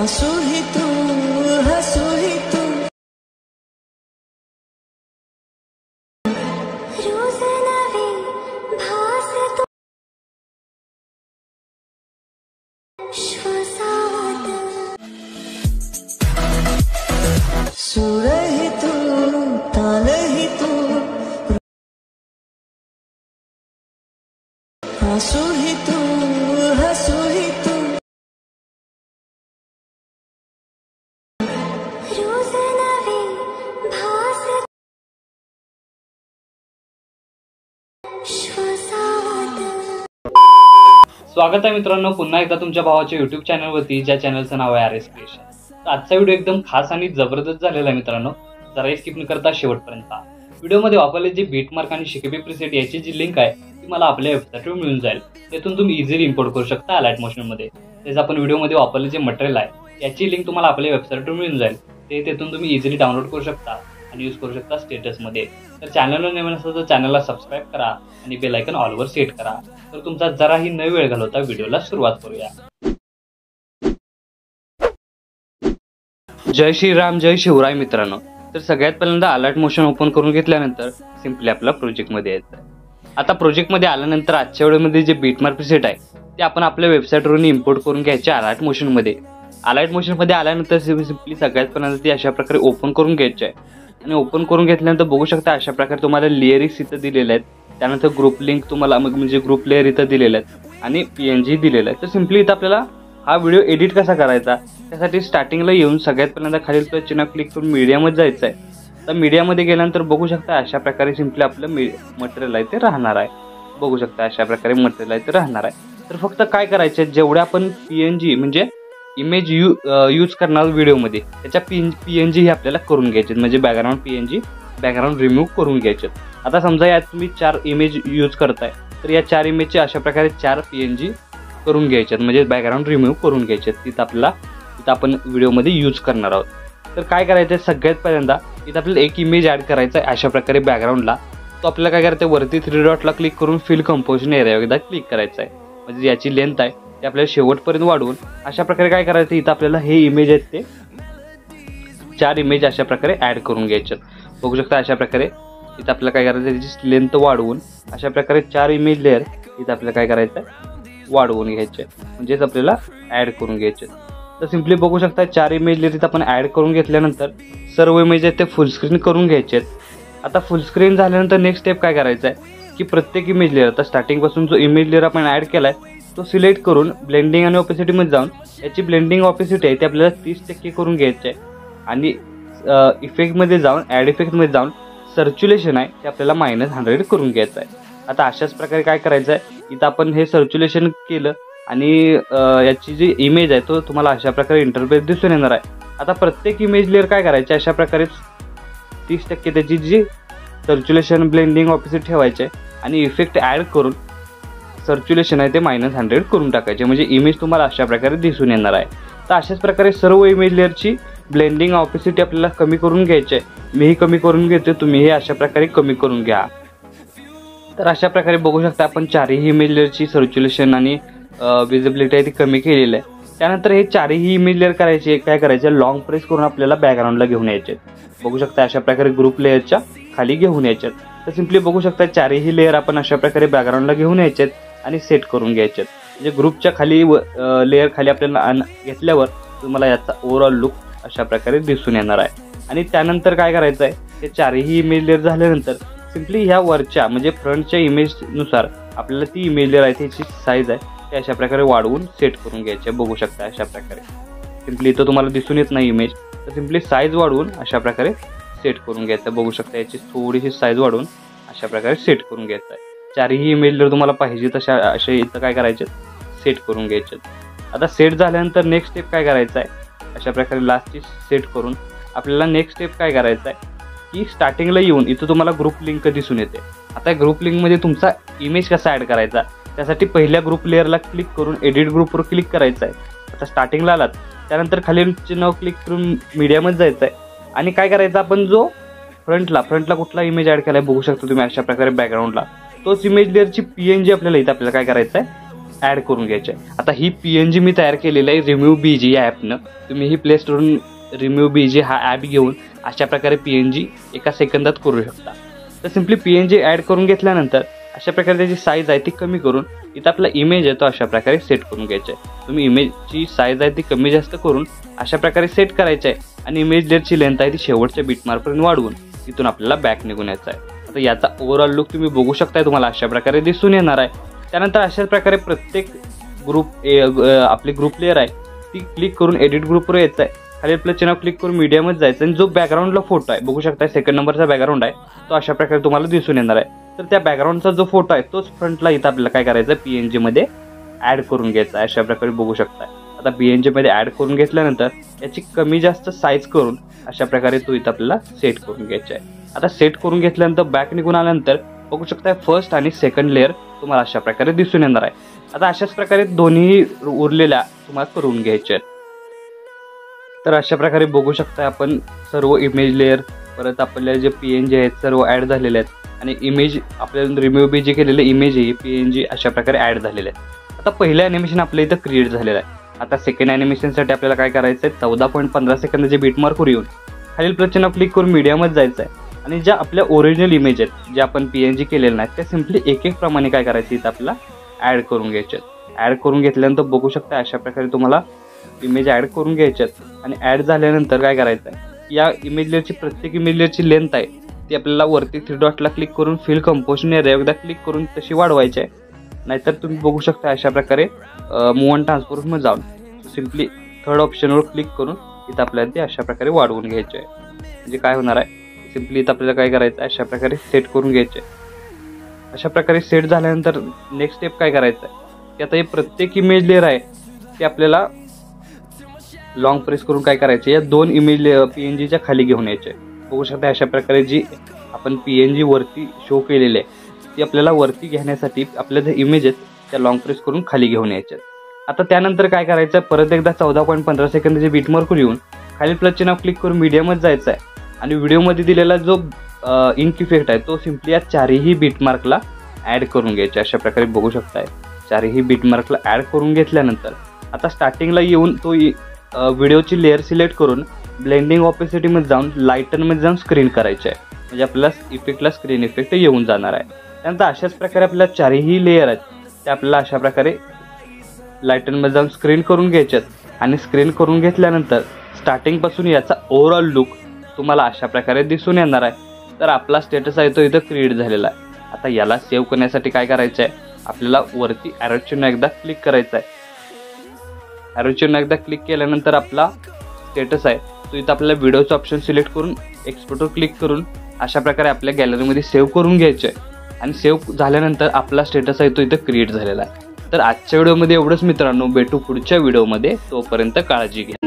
हसू ही तू, हसू ही तू, रोज नवे भास तू, श्वासात सूर ही तू, ताल ही तू, हसू ही तू, हसू ही तू, रोज नवे भास श्वासात। स्वागत आहे मित्रांनो पुन्हा एकदा तुमच्या भावाच्या YouTube चॅनलवरती, ज्या चॅनलचं नाव आहे RS क्रिएशन। तर आजचा व्हिडिओ एकदम खास आणि जबरदस्त झालेला आहे मित्रांनो, जरा स्किप न करता शेवटपर्यंत। व्हिडिओमध्ये वापरले जे बीटमार्क आणि शिकेबी प्रीसेट याची जी लिंक आहे ती मला आपल्या वेबसाईटवर मिळून जाईल। त्यातून तुम्ही इझिली इम्पोर्ट करू शकता अलाइट मोशनमध्ये। तेच आपण व्हिडिओमध्ये वापरले जे मटेरियल आहे याची लिंक तुम्हाला आपल्या वेबसाईटवर मिळून जाईल। तेथून तुम्ही इझिली डाउनलोड करू शकता आणि यूज करू शकता स्टेटसमध्ये। तर चॅनलवर नवीन असेल तर चॅनलला सबस्क्राईब करा आणि बेल आयकॉन ऑलवर सेट करा। तर तुमचा जराही न वेळ घालवता व्हिडिओला सुरुवात करूया। जय श्रीराम, जय शिवराय मित्रांनो। तर सगळ्यात पहिल्यांदा अलाइट मोशन ओपन करून घेतल्यानंतर सिंपली आपला प्रोजेक्टमध्ये यायचं। आता प्रोजेक्टमध्ये आल्यानंतर आजच्या व्हिडिओमध्ये जे बीटमार्क प्रीसेट आहे ते आपण आपल्या वेबसाईटवरून इम्पोर्ट करून घ्यायचे अलाइट मोशनमध्ये। अलाइट मोशनमध्ये आल्यानंतर सिंपली सगळ्यात पहिल्यांदा ती अशा प्रकारे ओपन करून घ्यायची आहे आणि ओपन करून घेतल्यानंतर बघू शकता अशा प्रकारे तुम्हाला लेयर्स इथं दिलेले आहेत। त्यानंतर ग्रुप लिंक तुम्हाला म्हणजे ग्रुप लेयर इथं दिलेले आहेत आणि PNG दिलेलं आहे। तर सिंपली इथं आपल्याला हा व्हिडिओ एडिट कसा करायचा त्यासाठी स्टार्टिंगला येऊन सगळ्यात पहिल्यांदा खालील चिन्ह क्लिक करून मीडियामध्ये जायचं आहे। तर मीडियामध्ये गेल्यानंतर बघू शकता अशा प्रकारे सिंपली आपलं मटेरियल आहे ते राहणार आहे। बघू शकता अशा प्रकारे मटेरियल आहे ते राहणार आहे। तर फक्त काय करायचे जेवढ्या आपण PNG म्हणजे इमेज यूज करणार व्हिडिओमध्ये त्याच्या PNG हे आपल्याला करून घ्यायचे, म्हणजे बॅकग्राऊंड PNG बॅकग्राऊंड रिमूव्ह करून घ्यायचे। आता समजा यात तुम्ही 4 इमेज यूज करताय तर या 4 इमेजचे अशा प्रकारे 4 PNG करून घ्यायचे, म्हणजे बॅकग्राऊंड रिमूव्ह करून घ्यायचे। तिथं आपण व्हिडिओमध्ये यूज करणार आहोत। तर काय करायचं आहे सगळ्यात पहिल्यांदा इथं आपल्याला एक इमेज ॲड करायचा आहे अशा प्रकारे बॅकग्राऊंडला। तो आपल्याला काय करायचं आहे वरती 3 डॉटला क्लिक करून फिल कंपोजिशन एरिया एकदा क्लिक करायचं आहे, म्हणजे याची लेंथ आहे ते आपल्याला शेवटपर्यंत वाढवून अशा प्रकारे काय करायचं इथं आपल्याला हे इमेज आहेत ते 4 इमेज अशा प्रकारे ॲड करून घ्यायचे। बघू शकता अशा प्रकारे इथं आपल्याला काय करायचं आहे त्याची लेंथ वाढवून अशा प्रकारे 4 इमेज लेअर इथं आपल्याला काय करायचं आहे वाढवून घ्यायचे, म्हणजेच आपल्याला ॲड करून घ्यायचे। तर सिंपली बघू शकता 4 इमेज लेअर इथं आपण ॲड करून घेतल्यानंतर सर्व इमेज आहेत ते फुल स्क्रीन करून घ्यायचे। आता फुल स्क्रीन झाल्यानंतर नेक्स्ट स्टेप काय करायचं आहे की प्रत्येक इमेज लेअर आता स्टार्टिंगपासून जो इमेज लेअर आपण ॲड केला आहे तो सिलेक्ट करून ब्लेंडिंग आणि ऑपेसिटीमध्ये जाऊन याची ब्लेंडिंग ऑपेसिटी आहे ते आपल्याला 30% करून घ्यायचे आहे आणि इफेक्टमध्ये जाऊन ॲड इफेक्टमध्ये जाऊन सर्क्युलेशन आहे ते आपल्याला -100 करून घ्यायचं आहे। आता अशाच प्रकारे काय करायचं आहे इथं आपण हे सर्क्युलेशन केलं आणि याची जी इमेज आहे तो तुम्हाला अशा प्रकारे इंटरफेस दिसून येणार आहे। आता प्रत्येक इमेज लेअर काय करायचे अशा प्रकारे 30% त्याची जी सर्क्युलेशन ब्लेंडिंग ऑपेसिटी ठेवायचे आणि इफेक्ट ॲड करून सर्क्युलेशन आहे ते -100 करून टाकायचे, म्हणजे इमेज तुम्हाला अशा प्रकारे दिसून येणार आहे। तर अशाच प्रकारे सर्व इमेज लेअरची ब्लेंडिंग ऑपेसिटी आपल्याला कमी करून घ्यायची आहे। मीही कमी करून घेतो, तुम्ही हे अशा प्रकारे कमी करून घ्या। तर अशा प्रकारे बघू शकता आपण 4ही इमेज लेअरची सर्क्युलेशन आणि विजिबिलिटी आहे ती कमी केलेली आहे। त्यानंतर हे 4ही इमेज लेअर करायचे काय करायचे लॉंग प्रेस करून आपल्याला बॅकग्राऊंडला घेऊन यायचे। बघू शकता अशा प्रकारे ग्रुप लेअरच्या खाली घेऊन यायचे। तर सिंपली बघू शकता 4ही लेअर आपण अशा प्रकारे बॅकग्राऊंडला घेऊन यायचे आणि सेट करून घ्यायचे, म्हणजे ग्रुपच्या खाली लेअर खाली आपल्याला घेतल्यावर तुम्हाला याचा ओव्हरऑल लुक अशा प्रकारे दिसून येणार आहे। आणि त्यानंतर काय करायचं आहे ते 4ही इमेज लेअर झाल्यानंतर सिंपली ह्या वरच्या म्हणजे फ्रंटच्या इमेजनुसार आपल्याला ती इमेज लेअर आहे त्याची साईज आहे ते अशा प्रकारे वाढवून सेट करून घ्यायचे। बघू शकता अशा प्रकारे सिंपली इथं तुम्हाला दिसून येत नाही इमेज, तर सिंपली साईज वाढवून अशा प्रकारे सेट करून घ्यायचं। बघू शकता याची थोडीशी साईज वाढवून अशा प्रकारे सेट करून घ्यायचं आहे। 4ही इमेज लेअर तुम्हाला पाहिजे तशा असे इथं काय करायचे सेट करून घ्यायचे। आता सेट झाल्यानंतर नेक्स्ट स्टेप काय करायचं आहे अशा प्रकारे लास्टची सेट करून आपल्याला नेक्स्ट स्टेप काय करायचं आहे की स्टार्टिंगला येऊन इथं तुम्हाला ग्रुप लिंक दिसून येते। आता ग्रुप लिंकमध्ये तुमचा इमेज कसा ॲड करायचा त्यासाठी पहिल्या ग्रुप लेअरला क्लिक करून एडिट ग्रुपवर क्लिक करायचं आहे। आता स्टार्टिंगला आलात त्यानंतर खाली चिन्ह क्लिक करून मीडियामध्ये जायचं आहे आणि काय करायचं आपण जो फ्रंटला कुठला इमेज ॲड केला आहे बघू शकता तुम्ही अशा प्रकारे बॅकग्राऊंडला तोच इमेज लेअरची PNG आपल्याला इथं काय करायचं आहे ॲड करून घ्यायचे आहे. आता ही PNG मी तयार केलेलं आहे रिमूव्ह BG या ॲपनं. तुम्ही ही प्ले स्टोरवरून रिमूव्ह BG हा ॲप घेऊन अशा प्रकारे PNG एका सेकंदात करू शकता. तर सिम्पली PNG ॲड करून घेतल्यानंतर अशा प्रकारे त्याची साईज आहे ती कमी करून इथं आपला इमेज आहे तो अशा प्रकारे सेट करून घ्यायचा आहे. तुम्ही इमेजची साईज आहे ती कमी जास्त करून अशा प्रकारे सेट करायचं आहे आणि इमेज लेअरची लेंथ आहे ती शेवटच्या बीटमार्कपर्यंत वाढवून तिथून आपल्याला बॅक निघून यायचं आहे. आता याचा ओव्हरऑल लुक तुम्ही बघू शकताय, तुम्हाला अशा प्रकारे दिसून येणार आहे. त्यानंतर अशाच प्रकारे प्रत्येक आपली ग्रुप लेअर आहे ती क्लिक करून एडिट ग्रुपवर यायचं आहे. खाली आपलं चिन्ह क्लिक करून मीडियमच जायचं आणि जो बॅकग्राऊंडला फोटो आहे बघू शकता सेकंड नंबरचा बॅकग्राऊंड आहे तो अशा प्रकारे तुम्हाला दिसून येणार आहे. तर त्या बॅकग्राऊंडचा जो फोटो आहे तोच फ्रंटला इथं आपल्याला काय करायचं PNG मध्ये ॲड करून घ्यायचा आहे. अशा प्रकारे बघू शकता. आता PNG मध्ये ॲड करून घेतल्यानंतर याची कमी जास्त साईज करून अशा प्रकारे तो इथं आपल्याला सेट करून घ्यायचा आहे. आता सेट करून घेतल्यानंतर बॅक निघून आल्यानंतर बघू शकता फर्स्ट आणि सेकंड लेअर तुम्हाला अशा प्रकारे दिसून येणार आहे. आता अशाच प्रकारे दोन्ही उरलेल्या तुम्हाला करून घ्यायच्या आहेत. तर अशा प्रकारे बघू शकता आपण सर्व इमेज लेअर परत आपल्याला जे PNG आहेत सर्व ॲड झालेले आहेत आणि इमेज आपल्याला रिमूव्ह BG केलेले इमेज आहे PNG अशा प्रकारे ॲड झालेले आहेत. आता पहिलं ॲनिमेशन आपल्या इथं क्रिएट झालेलं आहे. आता सेकंड ॲनिमेशनसाठी आपल्याला काय करायचं आहे 14.15 सेकंदाचे बीटमार्कवर येऊन खालील प्रश्न क्लिक करून मीडियमच जायचं आहे आणि ज्या आपल्या ओरिजिनल इमेज आहेत ज्या आपण PNG केलेल्या नाहीत त्या सिम्पली एक एक प्रमाणे काय करायचं इथं आपल्याला ॲड करून घ्यायचे आहेत. ॲड करून घेतल्यानंतर बघू शकता अशा प्रकारे तुम्हाला इमेज ॲड करून घ्यायचे आहेत आणि ॲड झाल्यानंतर काय करायचं आहे या इमेज लेअरची प्रत्येक इमेज लेअरची लेंथ आहे ती आपल्याला वरती 3 डॉटला क्लिक करून फिल कंपोजिशन एरिया एकदा क्लिक करून तशी वाढवायची आहे. नाहीतर तुम्ही बघू शकता अशा प्रकारे मूव्ह अँड ट्रान्सफॉर्ममध्ये जाऊन सिम्पली थर्ड ऑप्शनवर क्लिक करून इथं आपल्याला ते अशा प्रकारे वाढवून घ्यायचे आहे. म्हणजे काय होणार आहे सिम्पली इथं आपल्याला काय करायचं आहे अशा प्रकारे सेट करून घ्यायचे आहे. अशा प्रकारे सेट झाल्यानंतर नेक्स्ट स्टेप काय करायचं आहे की आता हे प्रत्येक इमेज लेअर आहे ते आपल्याला लॉंग प्रेस करून काय करायचं या दोन इमेज PNGच्या खाली घेऊन यायचे. बघू शकता अशा प्रकारे जी आपण PNG वरती शो केलेली आहे ती आपल्याला वरती घेण्यासाठी आपल्या जे इमेज आहेत त्या लॉंग प्रेस करून खाली घेऊन यायच्या. आता त्यानंतर काय करायचं परत एकदा 14.15 सेकंदाचे बीटमार्कवर येऊन खाली प्लस चिन्ह क्लिक करून मीडियमच जायचं आहे आणि व्हिडिओमध्ये दिलेला जो इंक इफेक्ट आहे तो सिम्पली या चारही बीटमार्कला ॲड करून घ्यायचे. अशा प्रकारे बघू शकताय चारही बीटमार्कला ॲड करून घेतल्यानंतर आता स्टार्टिंगला येऊन तो व्हिडिओची लेअर सिलेक्ट करून ब्लेंडिंग ऑपेसिटीमध्ये जाऊन लाईटनमध्ये जाऊन स्क्रीन करायचे आहे. म्हणजे आपल्याला इफेक्टला स्क्रीन इफेक्ट येऊन जाणार आहे. त्यानंतर अशाच प्रकारे आपल्याला चारही लेअर आहेत ते आपल्याला अशा प्रकारे लाईटनमध्ये जाऊन स्क्रीन करून घ्यायचे आहेत आणि स्क्रीन करून घेतल्यानंतर स्टार्टिंगपासून याचा ओव्हरऑल लुक तुम्हाला अशा प्रकारे दिसून येणार आहे. तर आपला स्टेटस आहे तो इथं क्रिएट झालेला आहे. आता याला सेव्ह करण्यासाठी काय करायचं आहे आपल्याला वरती ॲरो चिन्ह एकदा क्लिक करायचं आहे. ॲरो चिन्ह एकदा क्लिक केल्यानंतर आपला स्टेटस आहे तो इथं आपल्याला व्हिडिओचं ऑप्शन सिलेक्ट करून एक्सपोर्टवर क्लिक करून अशा प्रकारे आपल्या गॅलरीमध्ये सेव्ह करून घ्यायचं आहे आणि सेव्ह झाल्यानंतर आपला स्टेटस आहे तो इथं क्रिएट झालेला आहे. तर आजच्या व्हिडिओमध्ये एवढंच मित्रांनो, भेटू पुढच्या व्हिडिओमध्ये. तोपर्यंत काळजी घ्या.